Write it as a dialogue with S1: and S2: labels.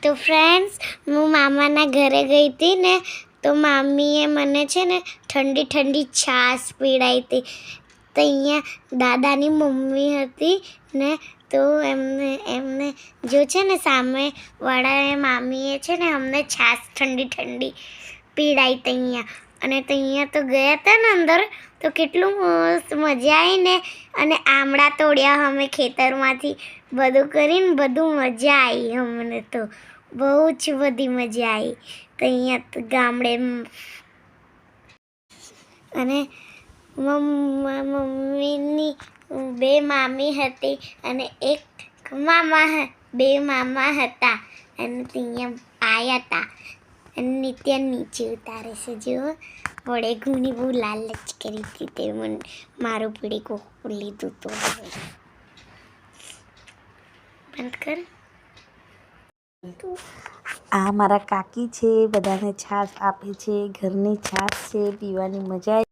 S1: તો ફ્રેન્ડ્સ, હું મામાના ઘરે ગઈ હતી ને, તો મામીએ મને છે ને ઠંડી ઠંડી છાશ પીવડાવી હતી. તો અહીંયા દાદાની મમ્મી હતી ને, તો એમને જો છે ને સામેવાળા મામીએ છે ને અમને છાશ ઠંડી ઠંડી પીવડાવી હતી અહીંયા. અને તો અહીંયા તો ગયા હતા ને અંદર, તો કેટલું મસ્ત મજા આવી ને. અને આમળા તોડ્યા અમે ખેતરમાંથી, બધું કરીને બધું મજા આવી અમને તો, બહુ જ બધી મજા આવી. તો અહીંયા ગામડે અને મમ્મીની 2 મામી હતી અને એક મામા, 2 મામા હતા. અને અહીંયા આવ્યા હતા અને નિત્ય નીચે ઉતારે છે. જુઓ, વડે ઘૂની બહુ લાલચ કરી હતી, તે મને મારું પીડીકું લીધું તો બંધ કર.
S2: આ મારા કાકી છે, બધાને છાશ આપે છે, ઘરની છાશ છે, પીવાની મજા